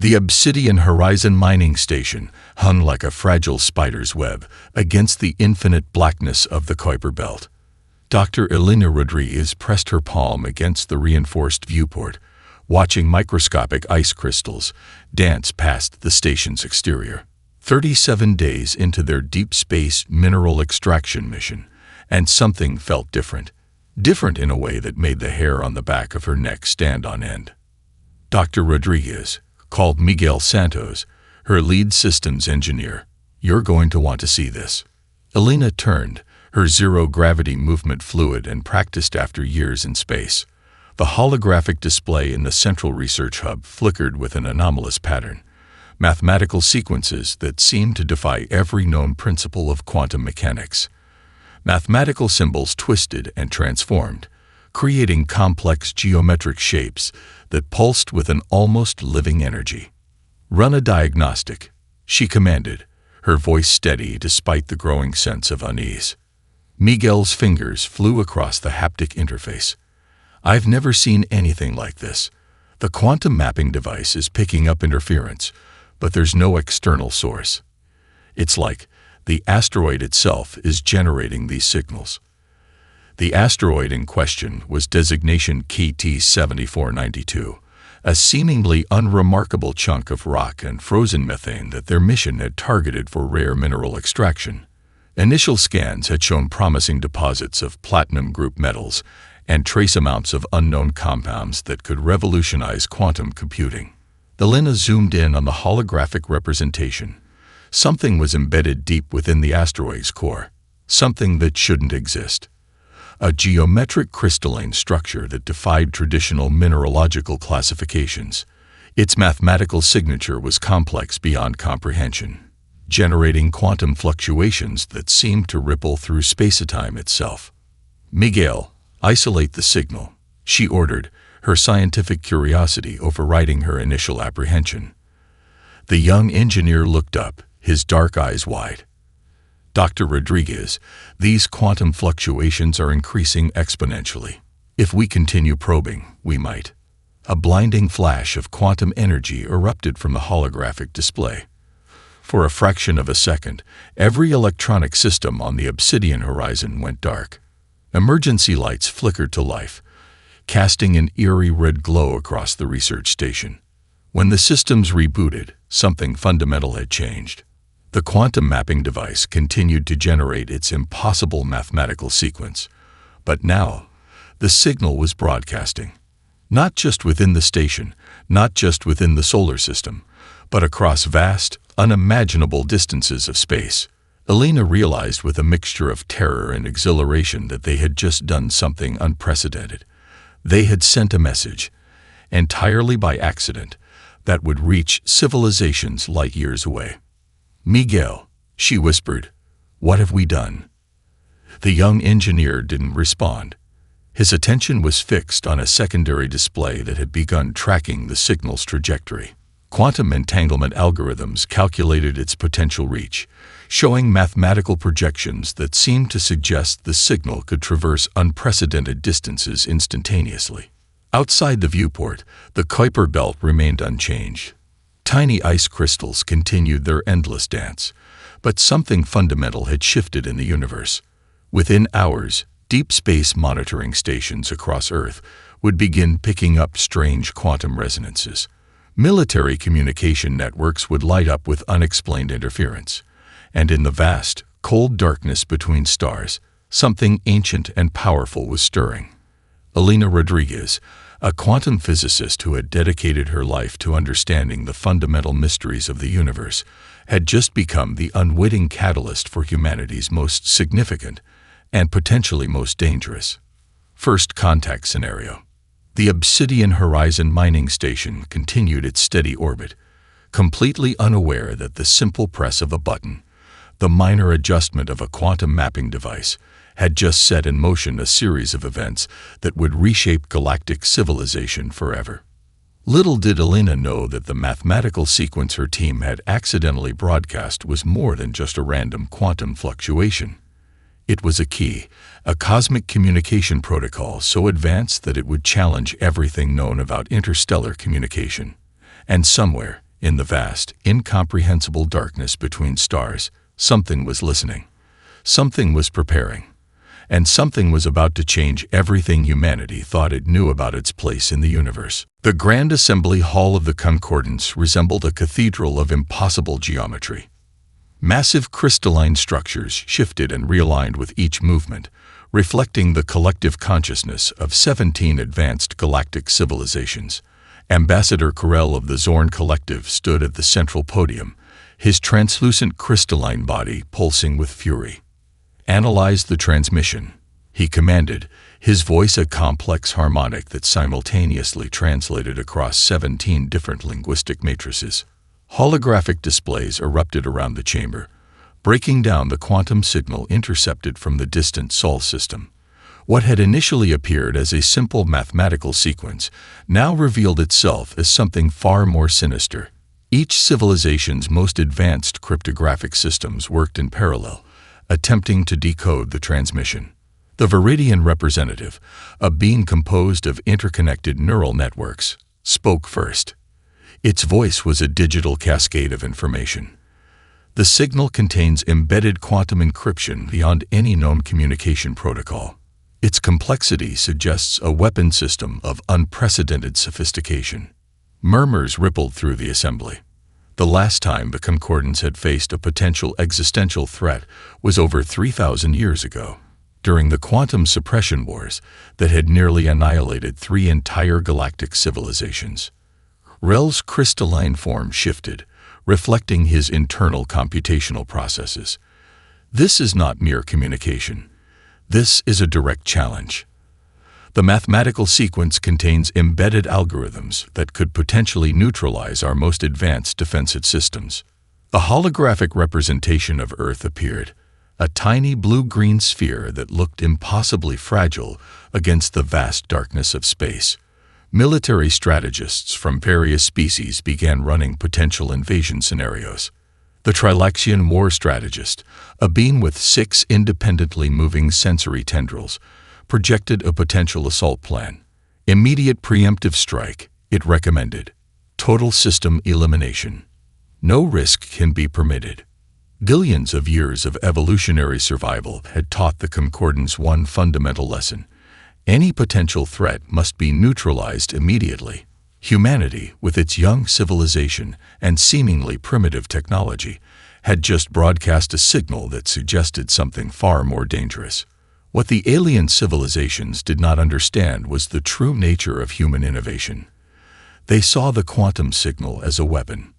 The Obsidian Horizon mining station hung like a fragile spider's web against the infinite blackness of the Kuiper Belt. Dr. Elena Rodriguez pressed her palm against the reinforced viewport, watching microscopic ice crystals dance past the station's exterior. 37 days into their deep space mineral extraction mission, and something felt different. Different in a way that made the hair on the back of her neck stand on end. Dr. Rodriguez called Miguel Santos, her lead systems engineer. "You're going to want to see this." Elena turned, her zero-gravity movement fluid and practiced after years in space. The holographic display in the central research hub flickered with an anomalous pattern, mathematical sequences that seemed to defy every known principle of quantum mechanics. Mathematical symbols twisted and transformed, creating complex geometric shapes that pulsed with an almost living energy. "Run a diagnostic," she commanded, her voice steady despite the growing sense of unease. Miguel's fingers flew across the haptic interface. "I've never seen anything like this. The quantum mapping device is picking up interference, but there's no external source. It's like the asteroid itself is generating these signals." The asteroid in question was designation KT-7492, a seemingly unremarkable chunk of rock and frozen methane that their mission had targeted for rare mineral extraction. Initial scans had shown promising deposits of platinum group metals and trace amounts of unknown compounds that could revolutionize quantum computing. Elena zoomed in on the holographic representation. Something was embedded deep within the asteroid's core, something that shouldn't exist. A geometric crystalline structure that defied traditional mineralogical classifications. Its mathematical signature was complex beyond comprehension, generating quantum fluctuations that seemed to ripple through space-time itself. "Miguel, isolate the signal," she ordered, her scientific curiosity overriding her initial apprehension. The young engineer looked up, his dark eyes wide. "Dr. Rodriguez, these quantum fluctuations are increasing exponentially. If we continue probing, we might." A blinding flash of quantum energy erupted from the holographic display. For a fraction of a second, every electronic system on the Obsidian Horizon went dark. Emergency lights flickered to life, casting an eerie red glow across the research station. When the systems rebooted, something fundamental had changed. The quantum mapping device continued to generate its impossible mathematical sequence, but now the signal was broadcasting. Not just within the station, not just within the solar system, but across vast, unimaginable distances of space. Elena realized with a mixture of terror and exhilaration that they had just done something unprecedented. They had sent a message, entirely by accident, that would reach civilizations light years away. "Miguel," she whispered, "what have we done?" The young engineer didn't respond. His attention was fixed on a secondary display that had begun tracking the signal's trajectory. Quantum entanglement algorithms calculated its potential reach, showing mathematical projections that seemed to suggest the signal could traverse unprecedented distances instantaneously. Outside the viewport, the Kuiper Belt remained unchanged. Tiny ice crystals continued their endless dance, but something fundamental had shifted in the universe. Within hours, deep space monitoring stations across Earth would begin picking up strange quantum resonances. Military communication networks would light up with unexplained interference. And in the vast, cold darkness between stars, something ancient and powerful was stirring. Elena Rodriguez, a quantum physicist who had dedicated her life to understanding the fundamental mysteries of the universe, had just become the unwitting catalyst for humanity's most significant and potentially most dangerous first contact scenario. The Obsidian Horizon mining station continued its steady orbit, completely unaware that the simple press of a button, the minor adjustment of a quantum mapping device, had just set in motion a series of events that would reshape galactic civilization forever. Little did Elena know that the mathematical sequence her team had accidentally broadcast was more than just a random quantum fluctuation. It was a key, a cosmic communication protocol so advanced that it would challenge everything known about interstellar communication. And somewhere, In the vast, incomprehensible darkness between stars, something was listening. Something was preparing. And something was about to change everything humanity thought it knew about its place in the universe. The Grand Assembly Hall of the Concordance resembled a cathedral of impossible geometry. Massive crystalline structures shifted and realigned with each movement, reflecting the collective consciousness of 17 advanced galactic civilizations. Ambassador Corell of the Zorn Collective stood at the central podium, his translucent crystalline body pulsing with fury. "Analyze the transmission," he commanded, his voice a complex harmonic that simultaneously translated across 17 different linguistic matrices. Holographic displays erupted around the chamber, breaking down the quantum signal intercepted from the distant Sol system. What had initially appeared as a simple mathematical sequence now revealed itself as something far more sinister. Each civilization's most advanced cryptographic systems worked in parallel, attempting to decode the transmission. The Viridian representative, a being composed of interconnected neural networks, spoke first. Its voice was a digital cascade of information. The signal contains embedded quantum encryption beyond any known communication protocol. Its complexity suggests a weapon system of unprecedented sophistication. Murmurs rippled through the assembly. The last time the Concordance had faced a potential existential threat was over 3,000 years ago, during the quantum suppression wars that had nearly annihilated 3 entire galactic civilizations. Rel's crystalline form shifted, reflecting his internal computational processes. This is not mere communication. This is a direct challenge. The mathematical sequence contains embedded algorithms that could potentially neutralize our most advanced defensive systems. A holographic representation of Earth appeared, a tiny blue-green sphere that looked impossibly fragile against the vast darkness of space. Military strategists from various species began running potential invasion scenarios. The Trilaxian war strategist, a being with 6 independently moving sensory tendrils, projected a potential assault plan. Immediate preemptive strike, it recommended. Total system elimination. No risk can be permitted. Billions of years of evolutionary survival had taught the Concordance one fundamental lesson. Any potential threat must be neutralized immediately. Humanity, with its young civilization and seemingly primitive technology, had just broadcast a signal that suggested something far more dangerous. What the alien civilizations did not understand was the true nature of human innovation. They saw the quantum signal as a weapon.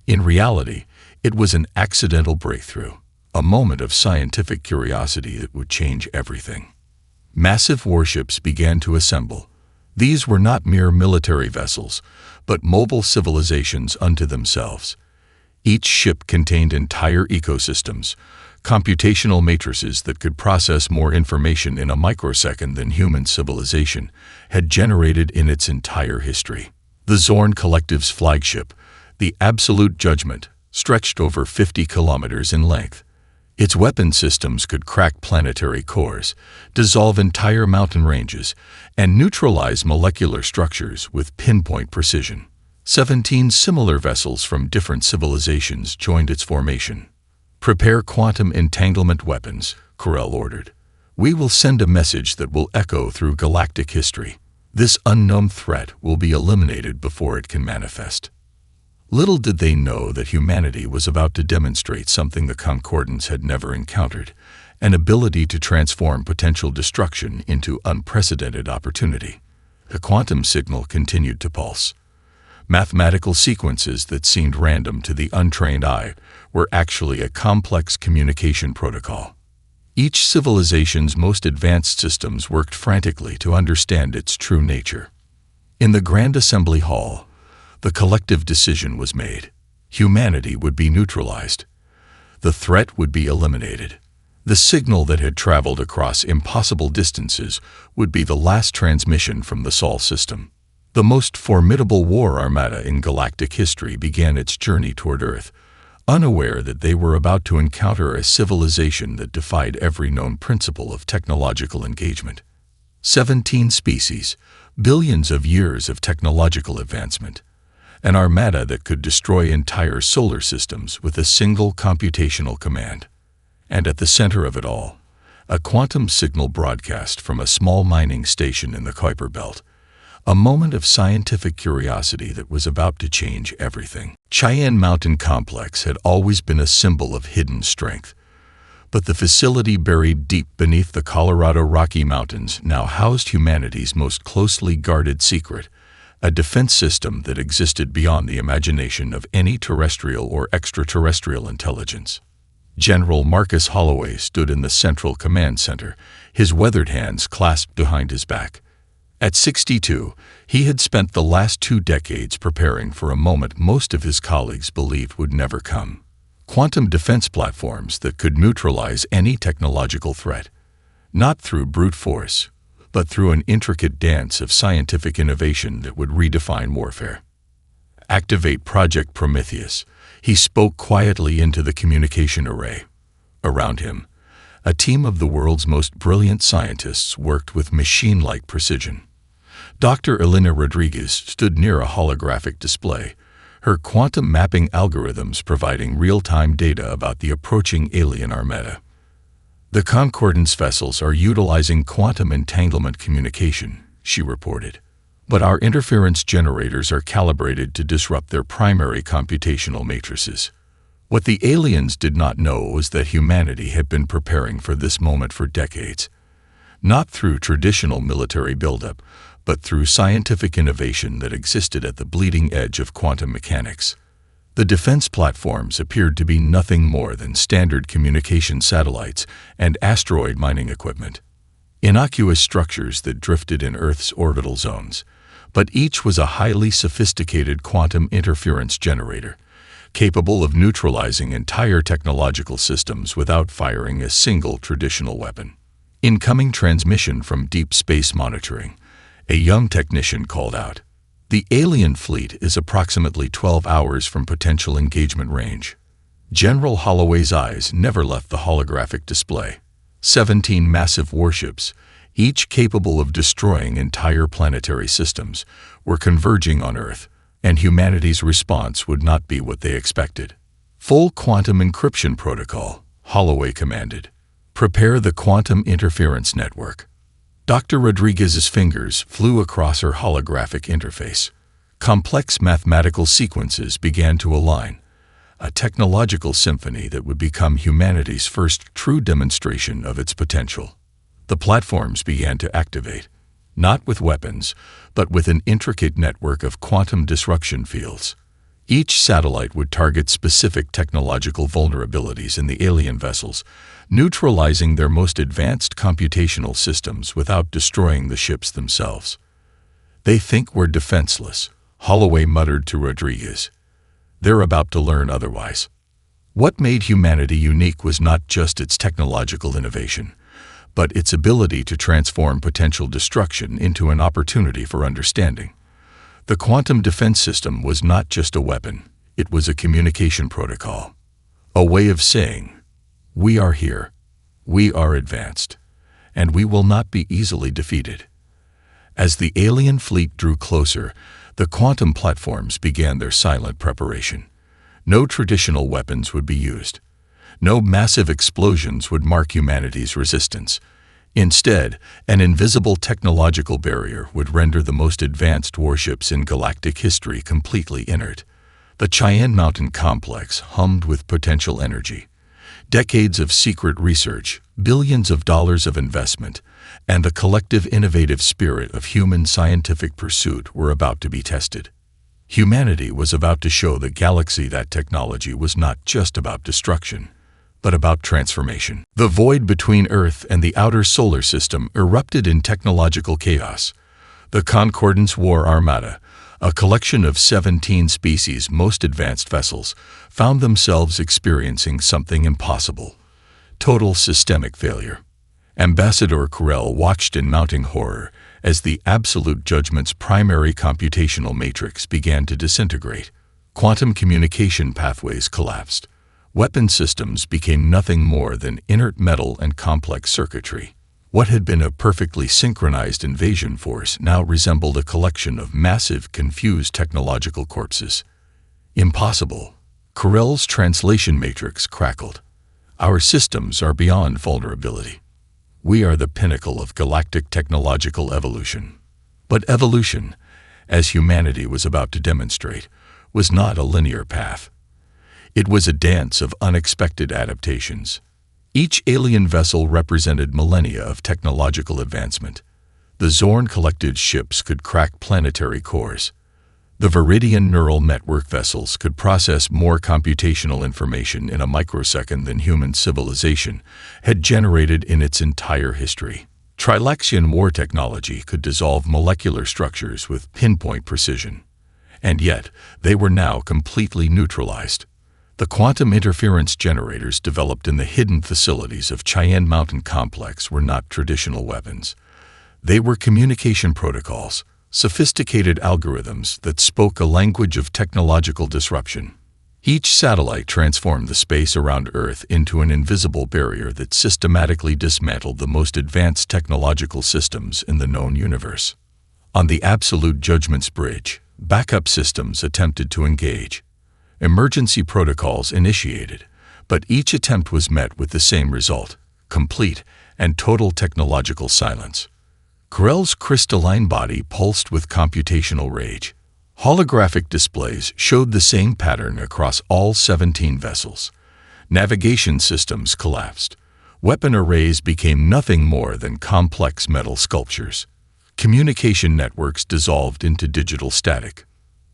In reality, it was an accidental breakthrough, a moment of scientific curiosity that would change everything. Massive warships began to assemble. These were not mere military vessels, but mobile civilizations unto themselves. Each ship contained entire ecosystems, computational matrices that could process more information in a microsecond than human civilization had generated in its entire history. The Zorn Collective's flagship, the Absolute Judgment, stretched over 50 kilometers in length. Its weapon systems could crack planetary cores, dissolve entire mountain ranges, and neutralize molecular structures with pinpoint precision. 17 similar vessels from different civilizations joined its formation. "Prepare quantum entanglement weapons," Corell ordered. "We will send a message that will echo through galactic history. This unknown threat will be eliminated before it can manifest." Little did they know that humanity was about to demonstrate something the Concordance had never encountered, an ability to transform potential destruction into unprecedented opportunity. The quantum signal continued to pulse. Mathematical sequences that seemed random to the untrained eye were actually a complex communication protocol. Each civilization's most advanced systems worked frantically to understand its true nature. In the Grand Assembly Hall, the collective decision was made. Humanity would be neutralized. The threat would be eliminated. The signal that had traveled across impossible distances would be the last transmission from the Sol system. The most formidable war armada in galactic history began its journey toward Earth, unaware that they were about to encounter a civilization that defied every known principle of technological engagement. 17 species, billions of years of technological advancement. an armada that could destroy entire solar systems with a single computational command. And at the center of it all, a quantum signal broadcast from a small mining station in the Kuiper Belt, a moment of scientific curiosity that was about to change everything. Cheyenne Mountain Complex had always been a symbol of hidden strength, but the facility buried deep beneath the Colorado Rocky Mountains now housed humanity's most closely guarded secret, a defense system that existed beyond the imagination of any terrestrial or extraterrestrial intelligence. General Marcus Holloway stood in the Central Command Center, his weathered hands clasped behind his back. At 62, he had spent the last 2 decades preparing for a moment most of his colleagues believed would never come. Quantum defense platforms that could neutralize any technological threat, not through brute force, but through an intricate dance of scientific innovation that would redefine warfare. Activate Project Prometheus, he spoke quietly into the communication array. Around him, a team of the world's most brilliant scientists worked with machine-like precision. Dr. Elena Rodriguez stood near a holographic display, her quantum mapping algorithms providing real-time data about the approaching alien armada. The Concordance vessels are utilizing quantum entanglement communication, she reported, but our interference generators are calibrated to disrupt their primary computational matrices. What the aliens did not know was that humanity had been preparing for this moment for decades, not through traditional military buildup, but through scientific innovation that existed at the bleeding edge of quantum mechanics. The defense platforms appeared to be nothing more than standard communication satellites and asteroid mining equipment, innocuous structures that drifted in Earth's orbital zones, but each was a highly sophisticated quantum interference generator, capable of neutralizing entire technological systems without firing a single traditional weapon. Incoming transmission from Deep Space Monitoring, a young technician called out. The alien fleet is approximately 12 hours from potential engagement range. General Holloway's eyes never left the holographic display. 17 massive warships, each capable of destroying entire planetary systems, were converging on Earth, and humanity's response would not be what they expected. Full quantum encryption protocol, Holloway commanded. Prepare the quantum interference network. Dr. Rodriguez's fingers flew across her holographic interface. Complex mathematical sequences began to align, a technological symphony that would become humanity's first true demonstration of its potential. The platforms began to activate, not with weapons, but with an intricate network of quantum disruption fields. Each satellite would target specific technological vulnerabilities in the alien vessels, neutralizing their most advanced computational systems without destroying the ships themselves. They think we're defenseless, Holloway muttered to Rodriguez. They're about to learn otherwise. What made humanity unique was not just its technological innovation, but its ability to transform potential destruction into an opportunity for understanding. The quantum defense system was not just a weapon, it was a communication protocol. A way of saying, we are here, we are advanced, and we will not be easily defeated. As the alien fleet drew closer, the quantum platforms began their silent preparation. No traditional weapons would be used. No massive explosions would mark humanity's resistance. Instead, an invisible technological barrier would render the most advanced warships in galactic history completely inert. The Cheyenne Mountain Complex hummed with potential energy. Decades of secret research, billions of dollars of investment, and the collective innovative spirit of human scientific pursuit were about to be tested. Humanity was about to show the galaxy that technology was not just about destruction, but about transformation. The void between Earth and the outer solar system erupted in technological chaos. The Concordance War Armada, a collection of 17 species' most advanced vessels, found themselves experiencing something impossible: total systemic failure. Ambassador Corell watched in mounting horror as the Absolute Judgment's primary computational matrix began to disintegrate. Quantum communication pathways collapsed. Weapon systems became nothing more than inert metal and complex circuitry. What had been a perfectly synchronized invasion force now resembled a collection of massive, confused technological corpses. Impossible. Corell's translation matrix crackled. Our systems are beyond vulnerability. We are the pinnacle of galactic technological evolution. But evolution, as humanity was about to demonstrate, was not a linear path. It was a dance of unexpected adaptations. Each alien vessel represented millennia of technological advancement. The Zorn collected ships could crack planetary cores. The Viridian neural network vessels could process more computational information in a microsecond than human civilization had generated in its entire history. Trilaxian war technology could dissolve molecular structures with pinpoint precision. And yet, they were now completely neutralized. The quantum interference generators developed in the hidden facilities of Cheyenne Mountain Complex were not traditional weapons. They were communication protocols, sophisticated algorithms that spoke a language of technological disruption. Each satellite transformed the space around Earth into an invisible barrier that systematically dismantled the most advanced technological systems in the known universe. On the Absolute Judgment's bridge, backup systems attempted to engage. Emergency protocols initiated, but each attempt was met with the same result: complete and total technological silence. Corell's crystalline body pulsed with computational rage. Holographic displays showed the same pattern across all 17 vessels. Navigation systems collapsed. Weapon arrays became nothing more than complex metal sculptures. Communication networks dissolved into digital static.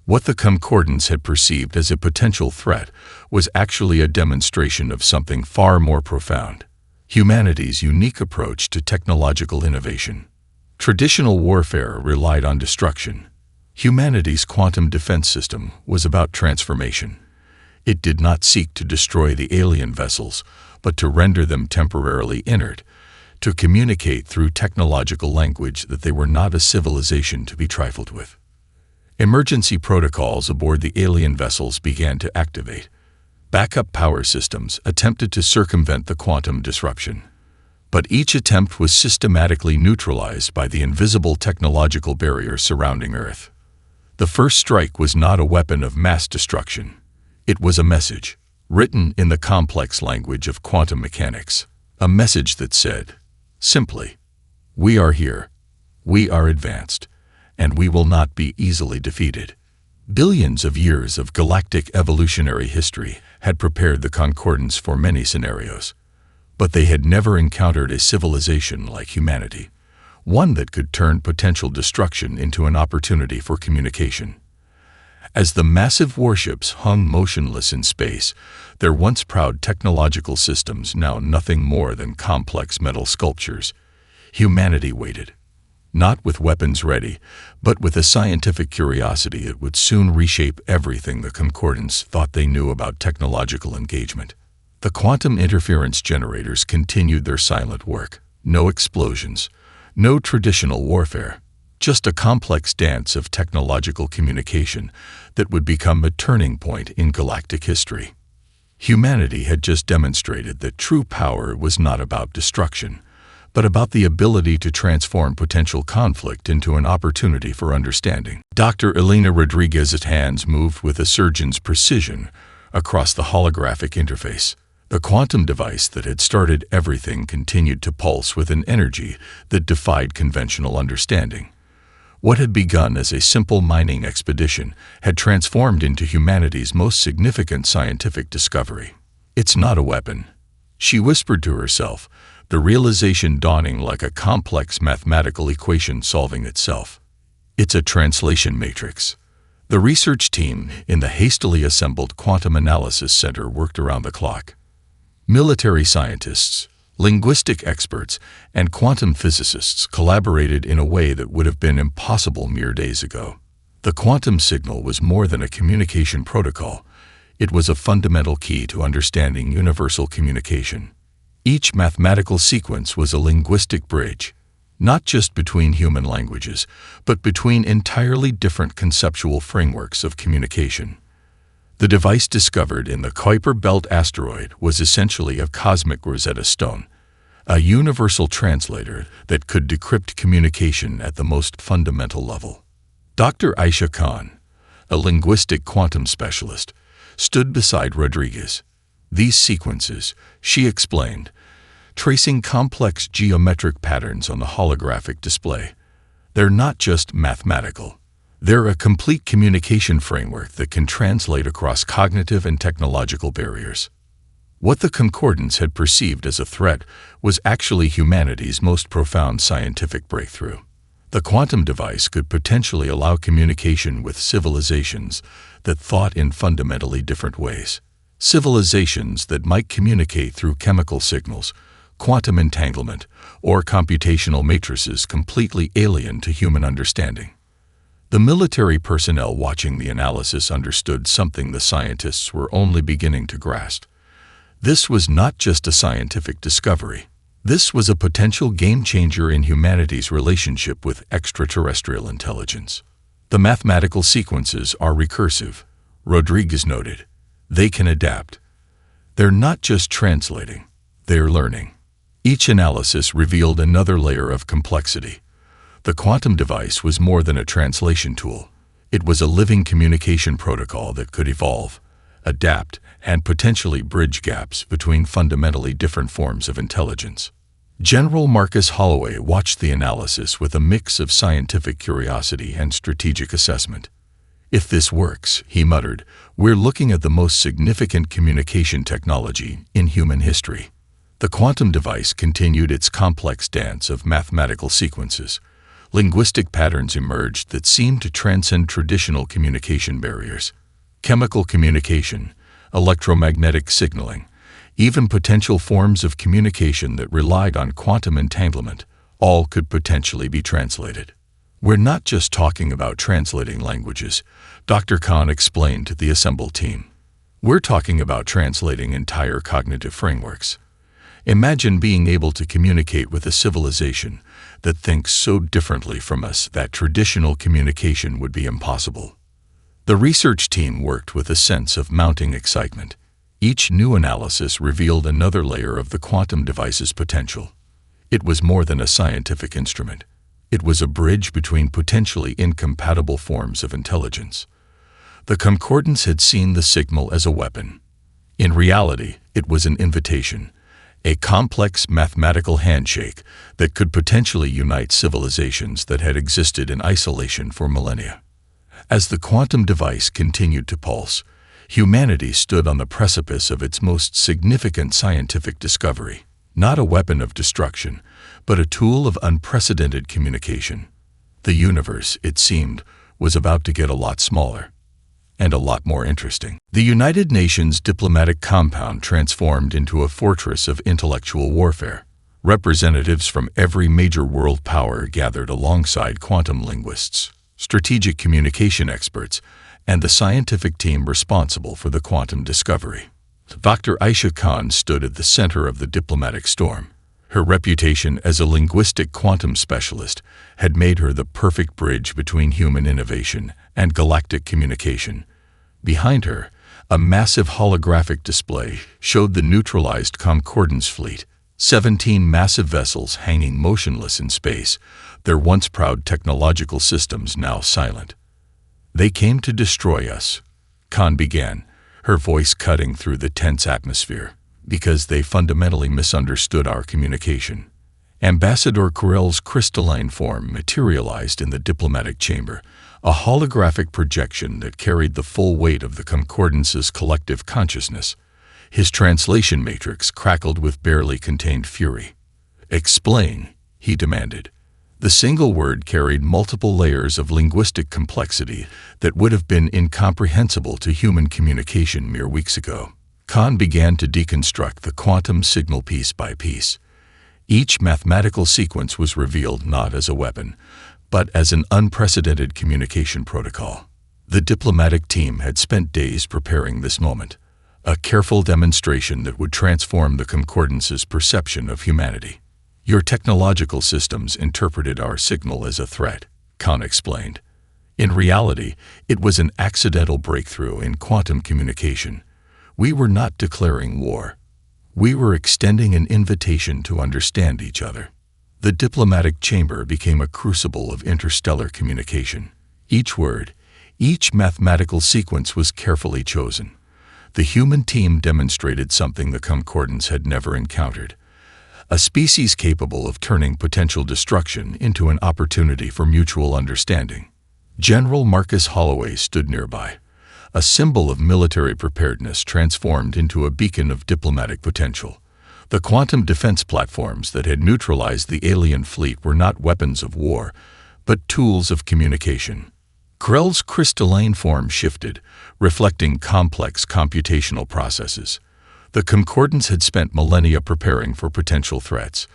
What the Concordants had perceived as a potential threat was actually a demonstration of something far more profound: humanity's unique approach to technological innovation. Traditional warfare relied on destruction. Humanity's quantum defense system was about transformation. It did not seek to destroy the alien vessels, but to render them temporarily inert, to communicate through technological language that they were not a civilization to be trifled with. Emergency protocols aboard the alien vessels began to activate. Backup power systems attempted to circumvent the quantum disruption. But each attempt was systematically neutralized by the invisible technological barrier surrounding Earth. The first strike was not a weapon of mass destruction. It was a message, written in the complex language of quantum mechanics. A message that said, simply, "We are here, we are advanced, and we will not be easily defeated." Billions of years of galactic evolutionary history had prepared the Concordants for many scenarios. But they had never encountered a civilization like humanity, one that could turn potential destruction into an opportunity for communication. As the massive warships hung motionless in space, their once proud technological systems now nothing more than complex metal sculptures, humanity waited. Not with weapons ready, but with a scientific curiosity that would soon reshape everything the Concordants thought they knew about technological engagement. The quantum interference generators continued their silent work. No explosions, no traditional warfare, just a complex dance of technological communication that would become a turning point in galactic history. Humanity had just demonstrated that true power was not about destruction, but about the ability to transform potential conflict into an opportunity for understanding. Dr. Elena Rodriguez's hands moved with a surgeon's precision across the holographic interface. The quantum device that had started everything continued to pulse with an energy that defied conventional understanding. What had begun as a simple mining expedition had transformed into humanity's most significant scientific discovery. "It's not a weapon," she whispered to herself, the realization dawning like a complex mathematical equation solving itself. "It's a translation matrix." The research team in the hastily assembled Quantum Analysis Center worked around the clock. Military scientists, linguistic experts, and quantum physicists collaborated in a way that would have been impossible mere days ago. The quantum signal was more than a communication protocol. It was a fundamental key to understanding universal communication. Each mathematical sequence was a linguistic bridge, not just between human languages, but between entirely different conceptual frameworks of communication. The device discovered in the Kuiper Belt asteroid was essentially a cosmic Rosetta Stone, a universal translator that could decrypt communication at the most fundamental level. Dr. Aisha Khan, a linguistic quantum specialist, stood beside Rodriguez. These sequences, she explained, tracing complex geometric patterns on the holographic display. They're not just mathematical. They're a complete communication framework that can translate across cognitive and technological barriers. What the concordance had perceived as a threat was actually humanity's most profound scientific breakthrough. The quantum device could potentially allow communication with civilizations that thought in fundamentally different ways. Civilizations that might communicate through chemical signals, quantum entanglement, or computational matrices completely alien to human understanding. The military personnel watching the analysis understood something the scientists were only beginning to grasp. This was not just a scientific discovery. This was a potential game-changer in humanity's relationship with extraterrestrial intelligence. The mathematical sequences are recursive, Rodriguez noted. They can adapt. They're not just translating, they're learning. Each analysis revealed another layer of complexity. The quantum device was more than a translation tool. It was a living communication protocol that could evolve, adapt, and potentially bridge gaps between fundamentally different forms of intelligence. General Marcus Holloway watched the analysis with a mix of scientific curiosity and strategic assessment. "If this works," he muttered, "we're looking at the most significant communication technology in human history." The quantum device continued its complex dance of mathematical sequences. Linguistic patterns emerged that seemed to transcend traditional communication barriers. Chemical communication, electromagnetic signaling, even potential forms of communication that relied on quantum entanglement, all could potentially be translated. "We're not just talking about translating languages," Dr. Khan explained to the assembled team. "We're talking about translating entire cognitive frameworks. Imagine being able to communicate with a civilization that thinks so differently from us that traditional communication would be impossible." The research team worked with a sense of mounting excitement. Each new analysis revealed another layer of the quantum device's potential. It was more than a scientific instrument. It was a bridge between potentially incompatible forms of intelligence. The concordance had seen the signal as a weapon. In reality, it was an invitation, a complex mathematical handshake that could potentially unite civilizations that had existed in isolation for millennia. As the quantum device continued to pulse, humanity stood on the precipice of its most significant scientific discovery, not a weapon of destruction, but a tool of unprecedented communication. The universe, it seemed, was about to get a lot smaller. And a lot more interesting. The United Nations diplomatic compound transformed into a fortress of intellectual warfare. Representatives from every major world power gathered alongside quantum linguists, strategic communication experts, and the scientific team responsible for the quantum discovery. Dr. Aisha Khan stood at the center of the diplomatic storm. Her reputation as a linguistic quantum specialist had made her the perfect bridge between human innovation and galactic communication. Behind her, a massive holographic display showed the neutralized Concordance fleet, 17 massive vessels hanging motionless in space, their once proud technological systems now silent. "They came to destroy us," Khan began, her voice cutting through the tense atmosphere, "because they fundamentally misunderstood our communication." Ambassador Corell's crystalline form materialized in the diplomatic chamber, a holographic projection that carried the full weight of the Concordance's collective consciousness. His translation matrix crackled with barely contained fury. "Explain," he demanded. The single word carried multiple layers of linguistic complexity that would have been incomprehensible to human communication mere weeks ago. Khan began to deconstruct the quantum signal piece by piece. Each mathematical sequence was revealed not as a weapon, but as an unprecedented communication protocol. The diplomatic team had spent days preparing this moment, a careful demonstration that would transform the Concordance's perception of humanity. "Your technological systems interpreted our signal as a threat," Khan explained. "In reality, it was an accidental breakthrough in quantum communication. We were not declaring war. We were extending an invitation to understand each other. The diplomatic chamber became a crucible of interstellar communication. Each word, each mathematical sequence was carefully chosen. The human team demonstrated something the Concordants had never encountered: a species capable of turning potential destruction into an opportunity for mutual understanding. General Marcus Holloway stood nearby, a symbol of military preparedness transformed into a beacon of diplomatic potential. The quantum defense platforms that had neutralized the alien fleet were not weapons of war, but tools of communication. Krell's crystalline form shifted, reflecting complex computational processes. The Concordants had spent millennia preparing for potential threats.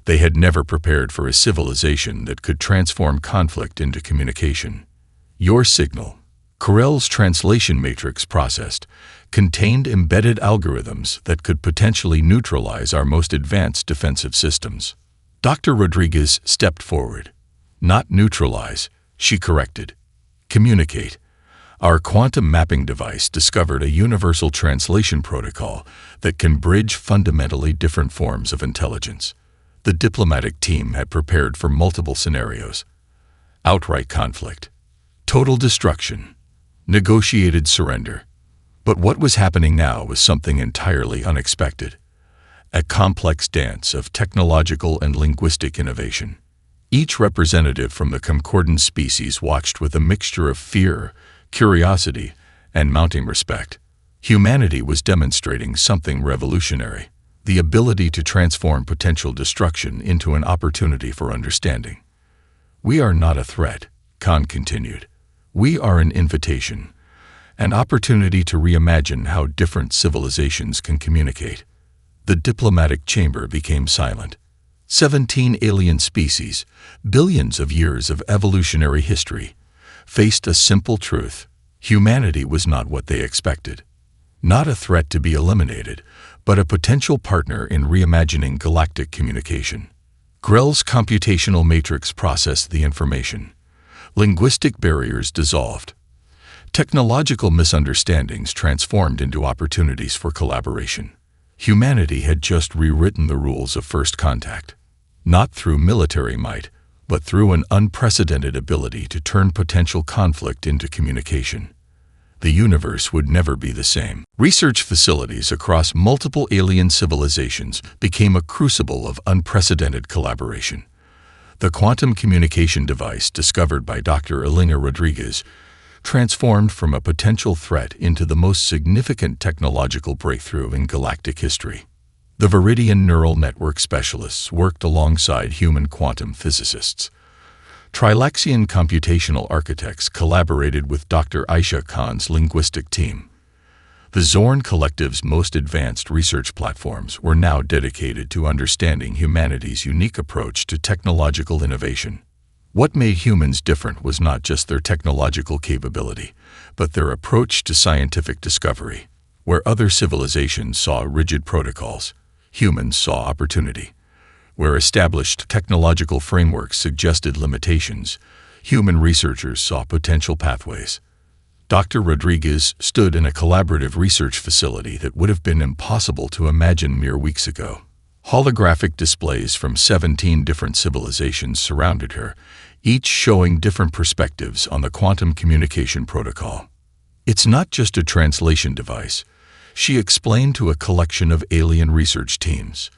They had never prepared for a civilization that could transform conflict into communication. Your signal, Krell's translation matrix processed, contained embedded algorithms that could potentially neutralize our most advanced defensive systems. Dr. Rodriguez stepped forward. Not neutralize, she corrected. Communicate. Our quantum mapping device discovered a universal translation protocol that can bridge fundamentally different forms of intelligence. The diplomatic team had prepared for multiple scenarios: outright conflict, total destruction, negotiated surrender. But what was happening now was something entirely unexpected: a complex dance of technological and linguistic innovation. Each representative from the concordant species watched with a mixture of fear, curiosity, and mounting respect. Humanity was demonstrating something revolutionary: the ability to transform potential destruction into an opportunity for understanding. We are not a threat, Khan continued. We are an invitation, an opportunity to reimagine how different civilizations can communicate. The diplomatic chamber became silent. 17 alien species, billions of years of evolutionary history, faced a simple truth: humanity was not what they expected. Not a threat to be eliminated, but a potential partner in reimagining galactic communication. Grell's computational matrix processed the information. Linguistic barriers dissolved. Technological misunderstandings transformed into opportunities for collaboration. Humanity had just rewritten the rules of first contact. Not through military might, but through an unprecedented ability to turn potential conflict into communication. The universe would never be the same. Research facilities across multiple alien civilizations became a crucible of unprecedented collaboration. The quantum communication device discovered by Dr. Elena Rodriguez transformed from a potential threat into the most significant technological breakthrough in galactic history. The Viridian neural network specialists worked alongside human quantum physicists. Trilaxian computational architects collaborated with Dr. Aisha Khan's linguistic team. The Zorn Collective's most advanced research platforms were now dedicated to understanding humanity's unique approach to technological innovation. What made humans different was not just their technological capability, but their approach to scientific discovery. Where other civilizations saw rigid protocols, humans saw opportunity. Where established technological frameworks suggested limitations, human researchers saw potential pathways. Dr. Rodriguez stood in a collaborative research facility that would have been impossible to imagine mere weeks ago. Holographic displays from 17 different civilizations surrounded her, each showing different perspectives on the quantum communication protocol. It's not just a translation device, she explained to a collection of alien research teams.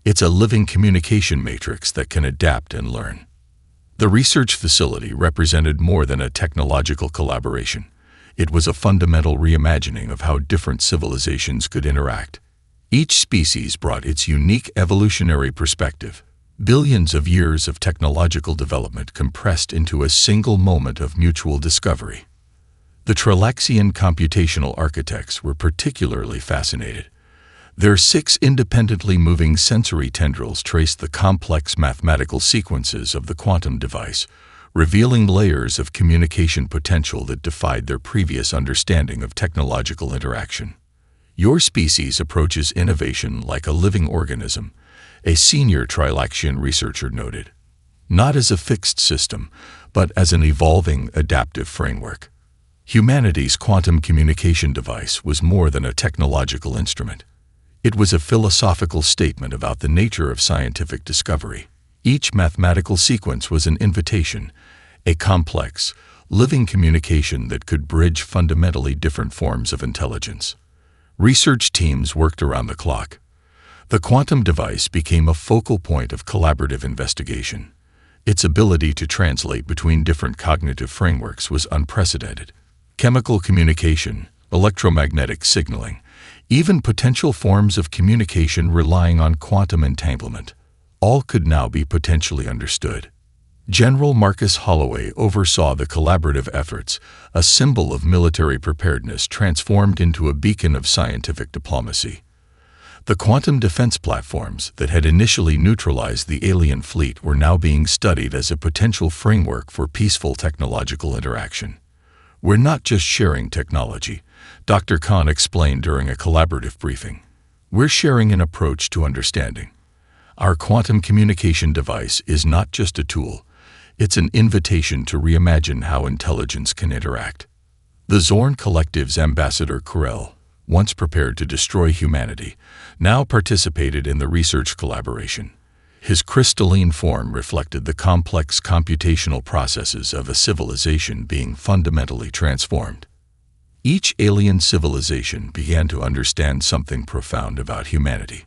It's a living communication matrix that can adapt and learn. The research facility represented more than a technological collaboration. It was a fundamental reimagining of how different civilizations could interact. Each species brought its unique evolutionary perspective, billions of years of technological development compressed into a single moment of mutual discovery. The Trilaxian computational architects were particularly fascinated. Their 6 independently moving sensory tendrils traced the complex mathematical sequences of the quantum device, revealing layers of communication potential that defied their previous understanding of technological interaction. Your species approaches innovation like a living organism, a senior Trilaxian researcher noted. Not as a fixed system, but as an evolving, adaptive framework. Humanity's quantum communication device was more than a technological instrument. It was a philosophical statement about the nature of scientific discovery. Each mathematical sequence was an invitation, a complex, living communication that could bridge fundamentally different forms of intelligence. Research teams worked around the clock. The quantum device became a focal point of collaborative investigation. Its ability to translate between different cognitive frameworks was unprecedented. Chemical communication, electromagnetic signaling, even potential forms of communication relying on quantum entanglement, all could now be potentially understood. General Marcus Holloway oversaw the collaborative efforts, a symbol of military preparedness transformed into a beacon of scientific diplomacy. The quantum defense platforms that had initially neutralized the alien fleet were now being studied as a potential framework for peaceful technological interaction. "We're not just sharing technology," Dr. Khan explained during a collaborative briefing. "We're sharing an approach to understanding. Our quantum communication device is not just a tool. It's an invitation to reimagine how intelligence can interact." The Zorn Collective's ambassador Querelle, once prepared to destroy humanity, now participated in the research collaboration. His crystalline form reflected the complex computational processes of a civilization being fundamentally transformed. Each alien civilization began to understand something profound about humanity.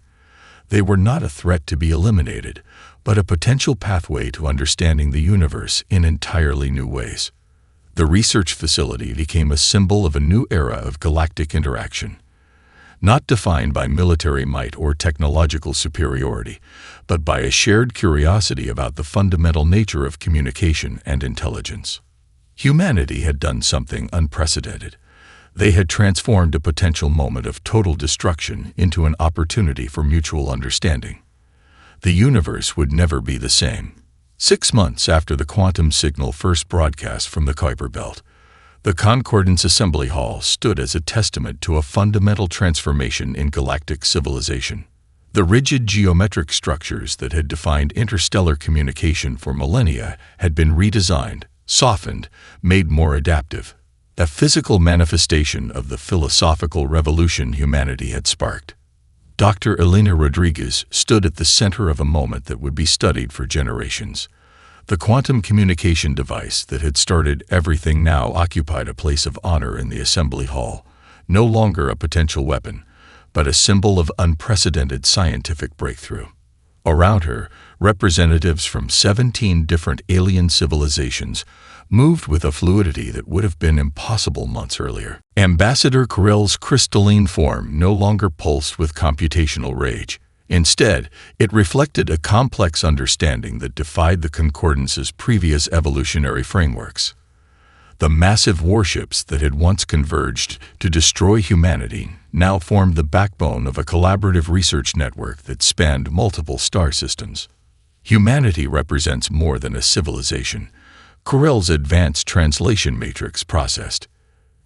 They were not a threat to be eliminated, but a potential pathway to understanding the universe in entirely new ways. The research facility became a symbol of a new era of galactic interaction, not defined by military might or technological superiority, but by a shared curiosity about the fundamental nature of communication and intelligence. Humanity had done something unprecedented. They had transformed a potential moment of total destruction into an opportunity for mutual understanding. The universe would never be the same. 6 months after the quantum signal first broadcast from the Kuiper Belt, the Concordance Assembly Hall stood as a testament to a fundamental transformation in galactic civilization. The rigid geometric structures that had defined interstellar communication for millennia had been redesigned, softened, made more adaptive, a physical manifestation of the philosophical revolution humanity had sparked. Dr. Elena Rodriguez stood at the center of a moment that would be studied for generations. The quantum communication device that had started everything now occupied a place of honor in the assembly hall, no longer a potential weapon, but a symbol of unprecedented scientific breakthrough. Around her, representatives from 17 different alien civilizations moved with a fluidity that would have been impossible months earlier. Ambassador Querelle's crystalline form no longer pulsed with computational rage. Instead, it reflected a complex understanding that defied the Concordance's previous evolutionary frameworks. The massive warships that had once converged to destroy humanity now formed the backbone of a collaborative research network that spanned multiple star systems. Humanity represents more than a civilization. Querelle's advanced translation matrix processed.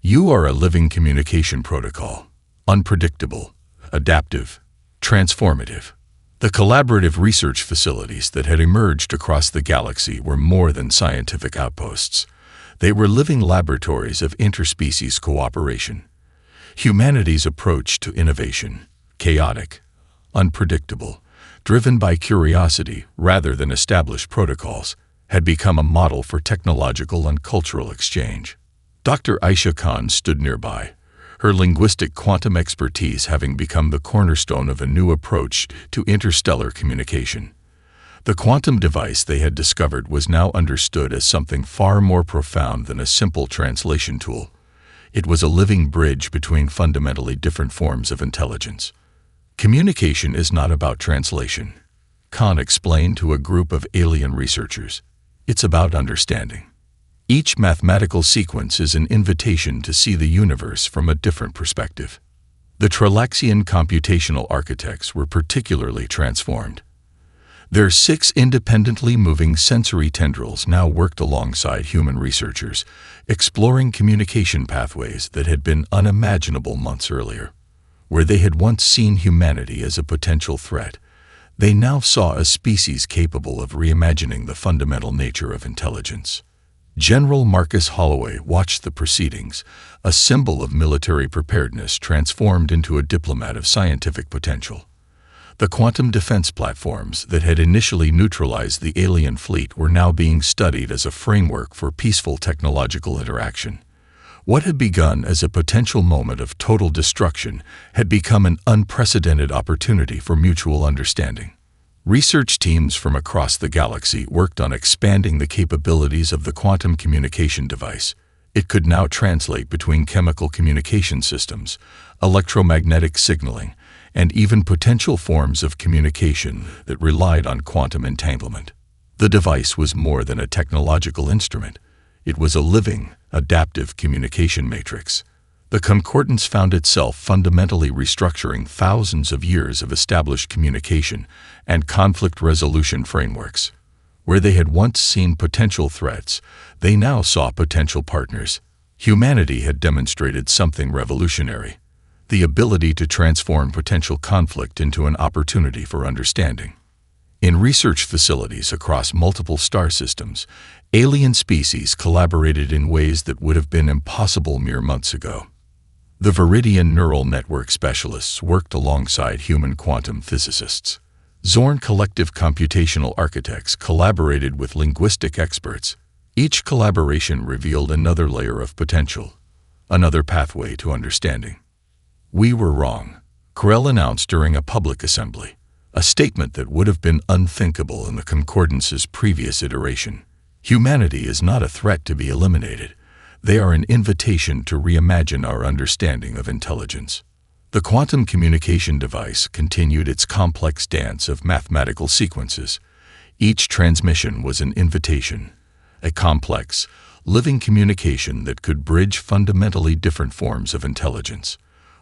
You are a living communication protocol, unpredictable, adaptive, transformative. The collaborative research facilities that had emerged across the galaxy were more than scientific outposts. They were living laboratories of interspecies cooperation. Humanity's approach to innovation, chaotic, unpredictable, driven by curiosity rather than established protocols, had become a model for technological and cultural exchange. Dr. Aisha Khan stood nearby, her linguistic quantum expertise having become the cornerstone of a new approach to interstellar communication. The quantum device they had discovered was now understood as something far more profound than a simple translation tool. It was a living bridge between fundamentally different forms of intelligence. Communication is not about translation, Khan explained to a group of alien researchers. It's about understanding. Each mathematical sequence is an invitation to see the universe from a different perspective. The Tralaxian computational architects were particularly transformed. Their 6 independently moving sensory tendrils now worked alongside human researchers, exploring communication pathways that had been unimaginable months earlier. Where they had once seen humanity as a potential threat, they now saw a species capable of reimagining the fundamental nature of intelligence. General Marcus Holloway watched the proceedings, a symbol of military preparedness transformed into a diplomat of scientific potential. The quantum defense platforms that had initially neutralized the alien fleet were now being studied as a framework for peaceful technological interaction. What had begun as a potential moment of total destruction had become an unprecedented opportunity for mutual understanding. Research teams from across the galaxy worked on expanding the capabilities of the quantum communication device. It could now translate between chemical communication systems, electromagnetic signaling, and even potential forms of communication that relied on quantum entanglement. The device was more than a technological instrument. It was a living, adaptive communication matrix. The Concordance found itself fundamentally restructuring thousands of years of established communication and conflict resolution frameworks. Where they had once seen potential threats, they now saw potential partners. Humanity had demonstrated something revolutionary: the ability to transform potential conflict into an opportunity for understanding. In research facilities across multiple star systems, alien species collaborated in ways that would have been impossible mere months ago. The Viridian neural network specialists worked alongside human quantum physicists. Zorn collective computational architects collaborated with linguistic experts. Each collaboration revealed another layer of potential, another pathway to understanding. "We were wrong," Krell announced during a public assembly, a statement that would have been unthinkable in the Concordance's previous iteration. Humanity is not a threat to be eliminated. They are an invitation to reimagine our understanding of intelligence. The quantum communication device continued its complex dance of mathematical sequences. Each transmission was an invitation, a complex, living communication that could bridge fundamentally different forms of intelligence.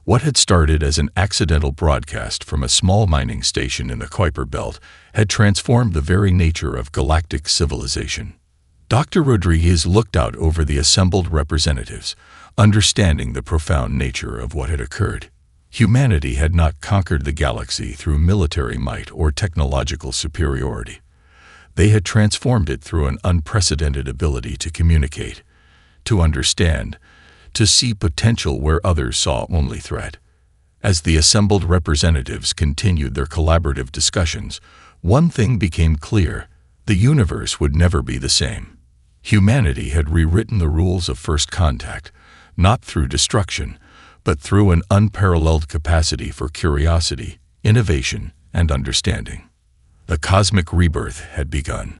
What had started as an accidental broadcast from a small mining station in the Kuiper Belt had transformed the very nature of galactic civilization. Dr. Rodriguez looked out over the assembled representatives, understanding the profound nature of what had occurred. Humanity had not conquered the galaxy through military might or technological superiority. They had transformed it through an unprecedented ability to communicate, to understand, to see potential where others saw only threat. As the assembled representatives continued their collaborative discussions, one thing became clear: the universe would never be the same. Humanity had rewritten the rules of first contact, not through destruction, but through an unparalleled capacity for curiosity, innovation, and understanding. The cosmic rebirth had begun.